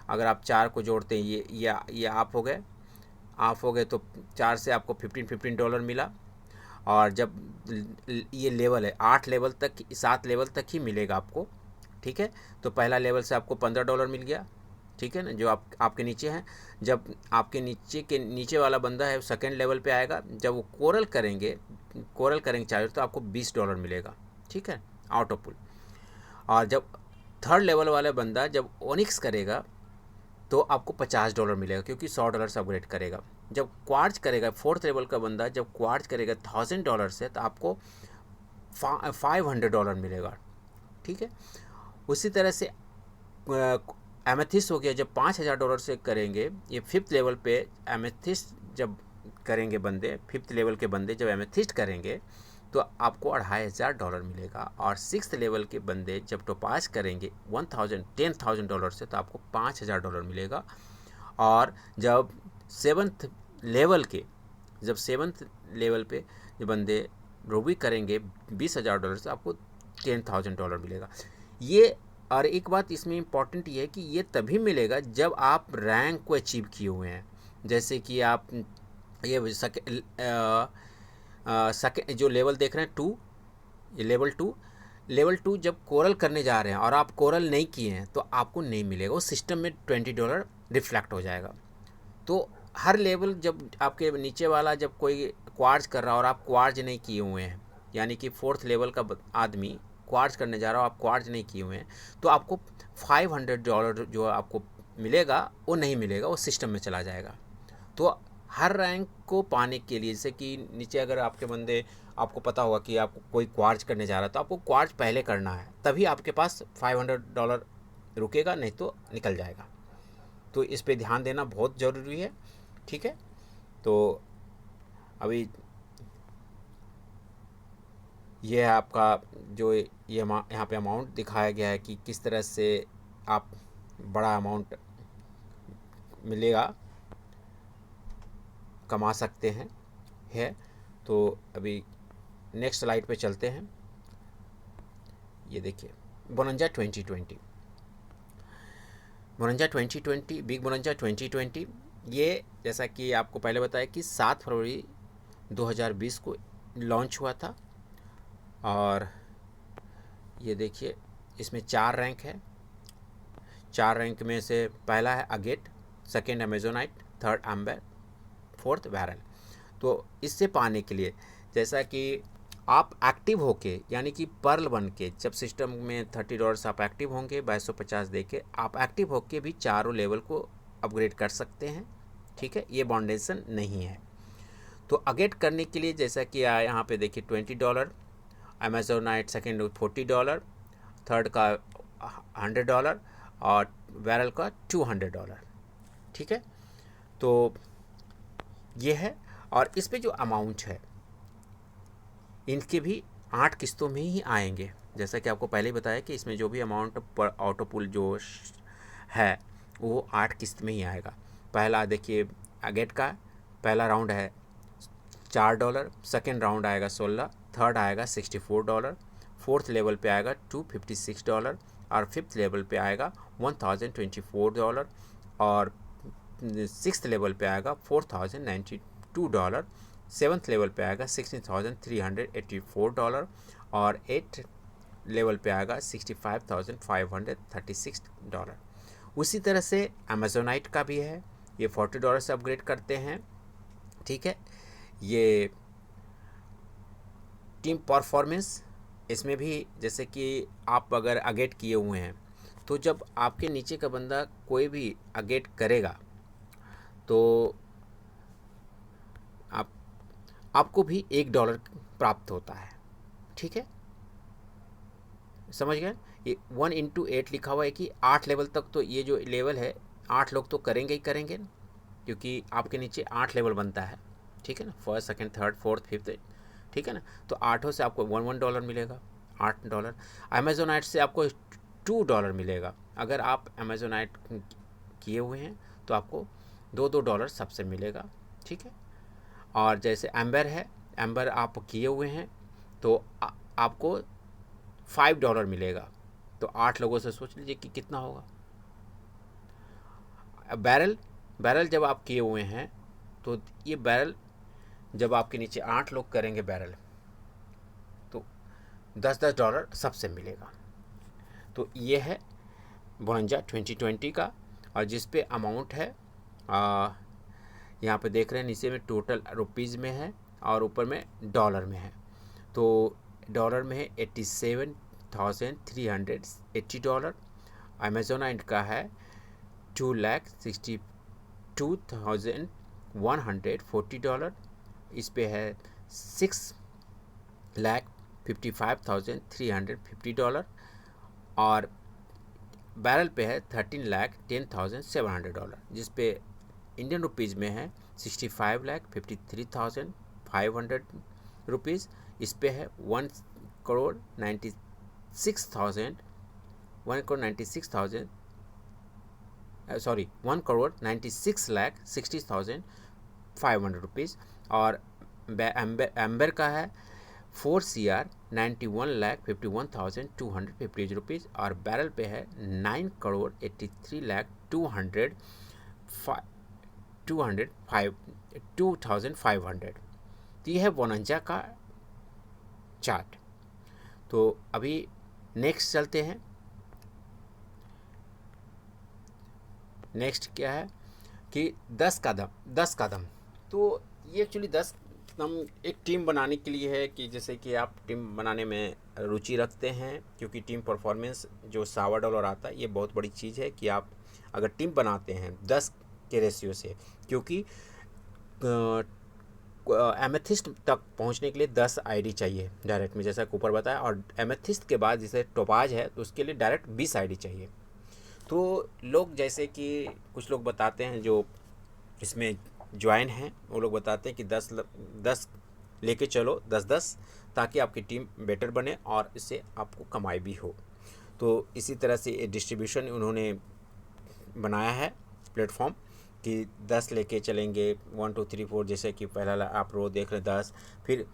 अगर आप 4 को जोड़ते हैं, ये आप हो गए, तो 4 से आपको $15 मिला। और जब ये लेवल है 8 लेवल तक, 7 लेवल तक ही मिलेगा आपको, ठीक है। तो पहला लेवल से आपको $15 मिल गया, ठीक है ना, जो आपके नीचे हैं। जब आपके नीचे वाला बंदा है सेकंड लेवल पे आएगा, जब वो कोरल करेंगे चाहे तो आपको $20 मिलेगा, ठीक है, आउट ऑफ पुल। और जब थर्ड लेवल वाला बंदा जब ओनिक्स करेगा तो आपको $50 मिलेगा, क्योंकि $100 से अपग्रेड करेगा। जब क्वार्ट्ज करेगा फोर्थ लेवल का बंदा, जब क्वार्ट्ज करेगा $1000 से, तो आपको $500 मिलेगा, ठीक है। उसी तरह से एमेथिस्ट हो गया, जब $5000 से करेंगे, ये फिफ्थ लेवल पे एमेथिस्ट जब करेंगे बंदे, फिफ्थ लेवल के बंदे जब एमेथिस्ट करेंगे तो आपको $2500 मिलेगा। और सिक्स्थ लेवल के बंदे जब टोपाज करेंगे $10,000 से, तो आपको $5000 मिलेगा। और जब सेवन्थ लेवल पे जो बंदे रूबी करेंगे $20000 से, आपको $10,000 मिलेगा। ये, और एक बात इसमें इम्पॉर्टेंट ये है कि ये तभी मिलेगा जब आप रैंक को अचीव किए हुए हैं। जैसे कि आप ये जो लेवल देख रहे हैं 2, ये लेवल 2 जब कोरल करने जा रहे हैं और आप कोरल नहीं किए हैं तो आपको नहीं मिलेगा, वो सिस्टम में $20 रिफ्लेक्ट हो जाएगा। तो हर लेवल जब आपके नीचे वाला जब कोई क्वार्ज कर रहा है और आप क्वार्ज नहीं किए हुए हैं, यानी कि फोर्थ लेवल का आदमी क्वार्ज करने जा रहा हो, आप क्वार्ज नहीं किए हुए हैं, तो आपको $500 जो आपको मिलेगा वो नहीं मिलेगा, वो सिस्टम में चला जाएगा। तो हर रैंक को पाने के लिए, जैसे कि नीचे अगर आपके बंदे, आपको पता होगा कि आपको कोई क्वार्ज करने जा रहा है, तो आपको क्वार्ज पहले करना है, तभी आपके पास $500 रुकेगा, नहीं तो निकल जाएगा। तो इस पे ध्यान देना बहुत ज़रूरी है, ठीक है। तो अभी ये है आपका जो ये यहाँ पे अमाउंट दिखाया गया है कि किस तरह से आप बड़ा अमाउंट मिलेगा, कमा सकते हैं, है। तो अभी नेक्स्ट स्लाइड पे चलते हैं। ये देखिए बोनंजा 2020, बिग बोनंजा 2020, ये जैसा कि आपको पहले बताया कि 7 फरवरी 2020 को लॉन्च हुआ था। और ये देखिए इसमें 4 रैंक है। 4 रैंक में से पहला है agate, second amazonite, third amber, fourth beryl. तो इससे पाने के लिए, जैसा कि आप एक्टिव होके, यानी कि पर्ल बन के, जब सिस्टम में $30 आप एक्टिव होंगे, 2250 दे के आप एक्टिव होके भी चारों लेवल को अपग्रेड कर सकते हैं, ठीक है। ये बाउंडेशन नहीं है। तो अगेट करने के लिए जैसा कि यहाँ पे देखिए $20, अमेजोनाइट सेकेंड $40, थर्ड का $100 और वैरल का $200, ठीक है। तो ये है। और इस पे जो अमाउंट है इनके भी 8 किस्तों में ही आएंगे। जैसा कि आपको पहले ही बताया कि इसमें जो भी अमाउंट पर ऑटोपुल जो है वो 8 किस्त में ही आएगा। पहला देखिए अगेट का पहला राउंड है $4, सेकेंड राउंड आएगा 16, थर्ड आएगा $64, फोर्थ लेवल पे आएगा $256 और फिफ्थ लेवल पे आएगा $1024 और सिक्स्थ लेवल पे आएगा $4092, सेवन्थ लेवल पे आएगा $16,384 और एट्थ लेवल पे आएगा $65,536। उसी तरह से अमेजोनाइट का भी है, ये $40 से अपग्रेड करते हैं। ठीक है, ये टीम परफॉर्मेंस, इसमें भी जैसे कि आप अगर अगेट किए हुए हैं तो जब आपके नीचे का बंदा कोई भी अगेट करेगा तो आपको भी $1 प्राप्त होता है। ठीक है, समझ गए? ये 1 × 8 लिखा हुआ है कि 8 लेवल तक, तो ये जो लेवल है 8 लोग तो करेंगे ही करेंगे ना, क्योंकि आपके नीचे 8 लेवल बनता है। ठीक है ना, first, second, third, fourth, fifth. ठीक है ना, तो 8 से आपको $1 मिलेगा, $8। अमेजोनाइट से आपको $2 मिलेगा। अगर आप अमेजोनाइट किए हुए हैं तो आपको $2 सबसे मिलेगा। ठीक है, और जैसे एम्बर है, एम्बर आप किए हुए हैं तो आपको $5 मिलेगा। तो 8 लोगों से सोच लीजिए कि कितना होगा। बैरल, बैरल जब आप किए हुए हैं तो ये बैरल जब आपके नीचे 8 लोग करेंगे बैरल तो $10 सबसे मिलेगा। तो ये है बोनंजा 2020 का, और जिस पे अमाउंट है यहाँ पे देख रहे हैं नीचे में टोटल रुपीज़ में है और ऊपर में डॉलर में है। तो डॉलर में है $87,380। अमेजोनाइट का है $2,62,140। इस पे है $6,55,350। और बैरल पे है $13,10,700, जिस पे इंडियन रुपीज़ में है $65,53,500। इस पे है 1,96,60,500 और एम्बर का है 4,91,51,250 और बैरल पे है 9,83,200,500। तो यह है बोनंजा का चार्ट। तो अभी नेक्स्ट चलते हैं। नेक्स्ट क्या है कि 10 कदम। तो ये एक्चुअली 10 कदम एक टीम बनाने के लिए है, कि जैसे कि आप टीम बनाने में रुचि रखते हैं, क्योंकि टीम परफॉर्मेंस जो $100 आता है, ये बहुत बड़ी चीज़ है कि आप अगर टीम बनाते हैं 10 के रेशियो से, क्योंकि एमेथिस्ट तक पहुंचने के लिए 10 आईडी चाहिए डायरेक्ट में, जैसा ऊपर बताया, और एमेथिस्ट के बाद जैसे टोपाज है तो उसके लिए डायरेक्ट 20 आईडी चाहिए। तो लोग जैसे कि कुछ लोग बताते हैं जो इसमें ज्वाइन हैं, वो लोग बताते हैं कि 10 लेके चलो, 10-10, ताकि आपकी टीम बेटर बने और इससे आपको कमाई भी हो। तो इसी तरह से डिस्ट्रीब्यूशन उन्होंने बनाया है प्लेटफॉर्म कि 10 लेके चलेंगे, 1 2 3 4, जैसे कि पहला आप रो देख रहे 10, फिर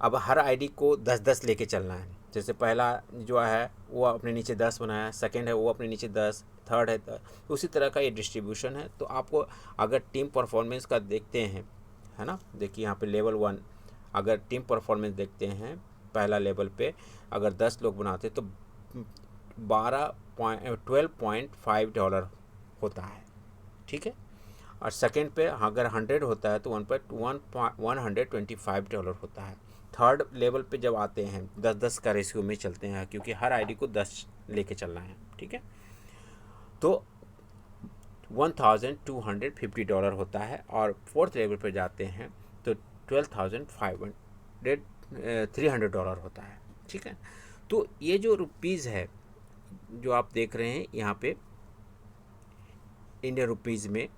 अब हर आईडी को 10-10 लेके चलना है। जैसे पहला जो है वो अपने नीचे 10 बनाया, सेकंड है वो अपने नीचे 10, थर्ड है 10, तो उसी तरह का ये डिस्ट्रीब्यूशन है। तो आपको अगर टीम परफॉर्मेंस का देखते हैं, है ना, देखिए यहाँ पे लेवल 1 अगर टीम परफॉर्मेंस देखते हैं, पहला लेवल पे अगर 10 लोग बनाते तो $12.5 होता है। ठीक है, और सेकंड पे अगर 100 होता है तो 1.125 $125 होता है। थर्ड लेवल पे जब आते हैं 10-10 का रेशियो में चलते हैं, क्योंकि हर आईडी को 10 लेके चलना है। ठीक है, तो $1,250 होता है। और फोर्थ लेवल पे जाते हैं तो $12,300 होता है। ठीक है, तो ये जो रुपीज़ है जो आप देख रहे हैं यहाँ पे इंडियन रुपीज़ में,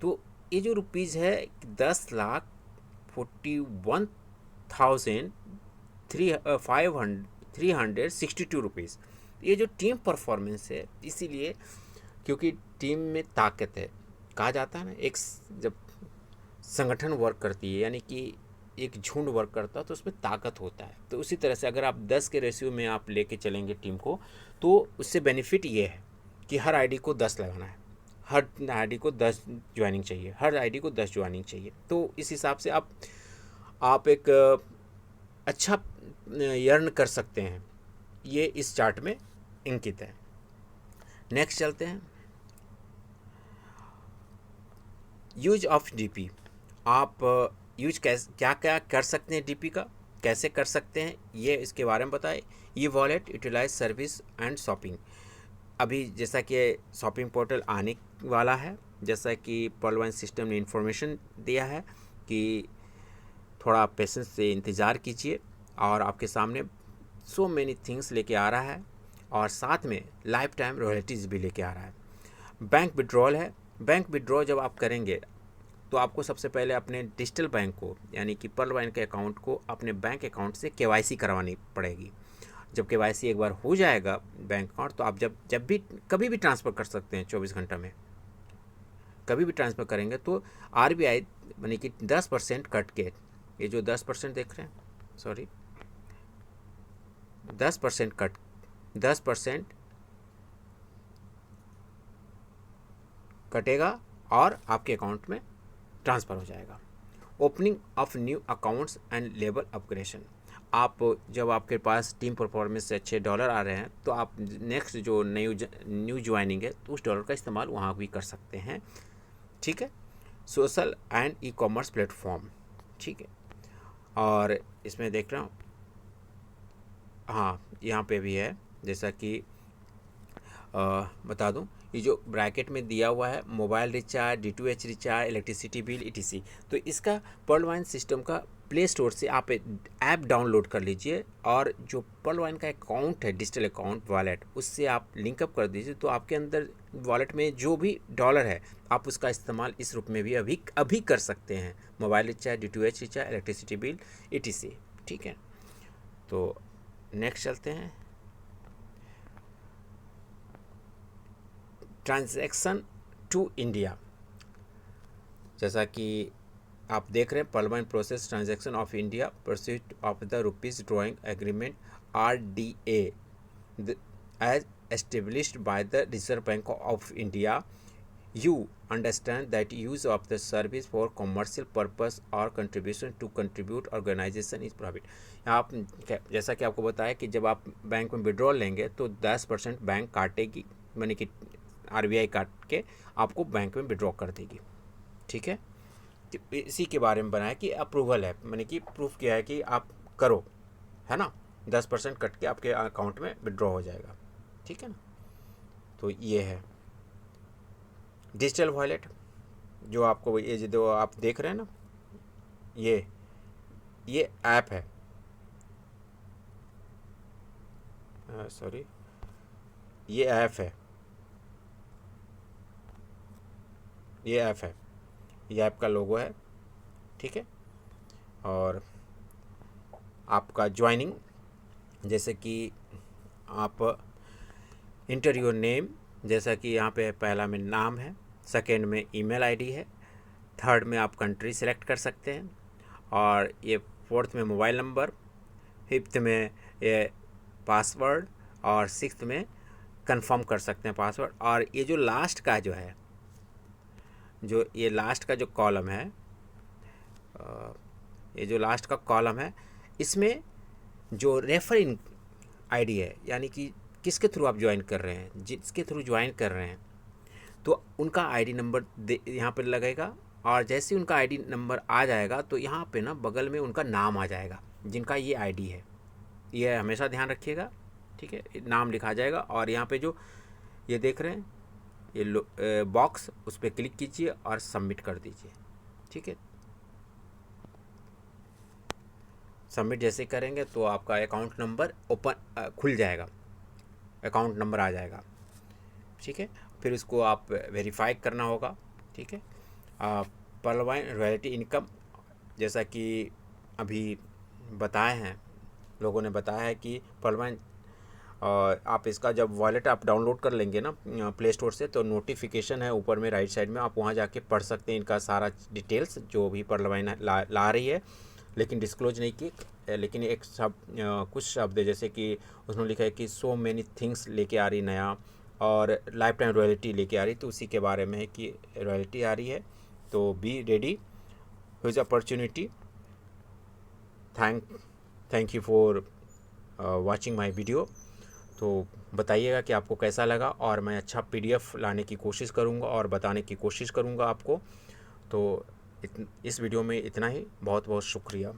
तो ये जो रुपीज़ है 10,41,362 रुपीज़। ये जो टीम परफॉर्मेंस है, इसीलिए क्योंकि टीम में ताकत है, कहा जाता है ना, एक जब संगठन वर्क करती है, यानी कि एक झुंड वर्क करता है, तो उसमें ताकत होता है। तो उसी तरह से अगर आप 10 के रेशियो में आप लेके चलेंगे टीम को, तो उससे बेनिफिट ये है कि हर आईडी को 10 लगाना है, हर आईडी को 10 ज्वाइनिंग चाहिए, हर आईडी को 10 ज्वाइनिंग चाहिए। तो इस हिसाब से आप एक अच्छा अर्न कर सकते हैं, ये इस चार्ट में इंकित है। नेक्स्ट चलते हैं, यूज ऑफ डीपी। आप यूज कैसे क्या क्या कर सकते हैं, डीपी का कैसे कर सकते हैं, ये इसके बारे में बताएं। ये wallet utilize service and shopping. अभी जैसा कि शॉपिंग पोर्टल आने वाला है, जैसा कि पर्ल वाइन सिस्टम ने इन्फॉर्मेशन दिया है कि थोड़ा पेशेंस से इंतज़ार कीजिए, और आपके सामने सो मेनी थिंग्स लेके आ रहा है, और साथ में लाइफ टाइम रॉयल्टीज़ भी लेके आ रहा है। बैंक विड्रॉल है। बैंक विड्रॉ जब आप करेंगे तो आपको सबसे पहले अपने डिजिटल बैंक को, यानी कि पर्ल वाइन के अकाउंट को अपने बैंक अकाउंट से केवाईसी करवानी पड़ेगी। जब केवाईसी एक बार हो जाएगा बैंक अकाउंट, तो आप जब भी कभी भी ट्रांसफ़र कर सकते हैं, 24 घंटा में कभी भी ट्रांसफ़र करेंगे तो आरबीआई यानी कि 10% कट के, ये जो 10% देख रहे हैं, सॉरी 10% कटेगा और आपके अकाउंट में ट्रांसफ़र हो जाएगा। Opening of new accounts and level upgradation. आप जब आपके पास टीम परफॉर्मेंस से अच्छे डॉलर आ रहे हैं तो आप नेक्स्ट जो न्यू ज्वाइनिंग है तो उस डॉलर का इस्तेमाल वहाँ भी कर सकते हैं। ठीक है, social and e commerce platform. ठीक है, और इसमें देख रहा हूँ, हाँ यहाँ पे भी है, जैसा कि बता दूं, ये जो ब्रैकेट में दिया हुआ है mobile recharge, D2H recharge, electricity bill, ETC, तो इसका पर्ल वाइन सिस्टम का प्ले स्टोर से आप ऐप डाउनलोड कर लीजिए, और जो पर्ल वाइन का अकाउंट है, डिजिटल अकाउंट वॉलेट, उससे आप लिंकअप कर दीजिए, तो आपके अंदर वॉलेट में जो भी डॉलर है आप उसका इस्तेमाल इस रूप में भी अभी कर सकते हैं। Mobile recharge, D2H recharge, electricity bill, ETC। ठीक है, तो नेक्स्ट चलते हैं, ट्रांजैक्शन टू इंडिया। जैसा कि आप देख रहे हैं, pearl wine process transaction of India pursuit of the rupees drawing agreement RDA as established by the Reserve Bank of India. You understand that use of the service for commercial purpose or contribution to contribute organization is prohibited। आप जैसा कि आपको बताया कि जब आप बैंक में विड्रॉल लेंगे तो 10% बैंक काटेगी, यानी कि RBI काट के आपको बैंक में विड्रॉ कर देगी। ठीक है, तो इसी के बारे में बनाया कि अप्रूवल है, यानी कि प्रूफ किया है कि आप करो, है ना, 10% कट के आपके अकाउंट में विड्रॉ हो जाएगा। ठीक है ना, तो ये है डिजिटल वॉलेट, जो आपको ये जो आप देख रहे हैं ना, ये ऐप है, सॉरी ये ऐप है, ये ऐप का लोगो है। ठीक है, और आपका ज्वाइनिंग, जैसे कि आप इंटर योर नेम, जैसा कि यहाँ पे पहला में नाम है, सेकेंड में ईमेल आईडी है, थर्ड में आप कंट्री सेलेक्ट कर सकते हैं, और ये फोर्थ में मोबाइल नंबर, फिफ्थ में ये पासवर्ड, और सिक्स्थ में कंफर्म कर सकते हैं पासवर्ड। और ये जो लास्ट का जो है, जो ये लास्ट का जो कॉलम है, ये जो लास्ट का कॉलम है, इसमें जो रेफरिंग आईडी है, यानी कि किसके थ्रू आप ज्वाइन कर रहे हैं, जिसके थ्रू ज्वाइन कर रहे हैं, तो उनका आईडी नंबर यहाँ पर लगेगा, और जैसे उनका आईडी नंबर आ जाएगा तो यहाँ पे ना बगल में उनका नाम आ जाएगा, जिनका ये आईडी है, ये हमेशा ध्यान रखिएगा। ठीक है, नाम लिखा जाएगा, और यहाँ पे जो ये देख रहे हैं ये बॉक्स, उस पर क्लिक कीजिए और सबमिट कर दीजिए। ठीक है, सबमिट जैसे करेंगे तो आपका अकाउंट नंबर खुल जाएगा, अकाउंट नंबर आ जाएगा। ठीक है, फिर उसको आप वेरीफाई करना होगा। ठीक है, पर्ल वाइन रॉयल्टी इनकम, जैसा कि अभी बताए हैं, लोगों ने बताया है कि पर्ल वाइन, और आप इसका जब वॉलेट आप डाउनलोड कर लेंगे ना प्ले स्टोर से, तो नोटिफिकेशन है ऊपर में राइट साइड में, आप वहाँ जाके पढ़ सकते हैं इनका सारा डिटेल्स जो भी पर्ल वाइन ला रही है, लेकिन डिस्क्लोज नहीं की। लेकिन एक कुछ शब्द जैसे कि उसने लिखा है कि सो मेनी थिंग्स लेके आ रही नया, और लाइफ टाइम रॉयल्टी लेके आ रही, तो उसी के बारे में है कि रॉयल्टी आ रही है, तो be ready, huge opportunity, thank you for watching my video. तो बताइएगा कि आपको कैसा लगा, और मैं अच्छा PDF लाने की कोशिश करूँगा और बताने की कोशिश करूँगा आपको। तो इस वीडियो में इतना ही। बहुत बहुत शुक्रिया।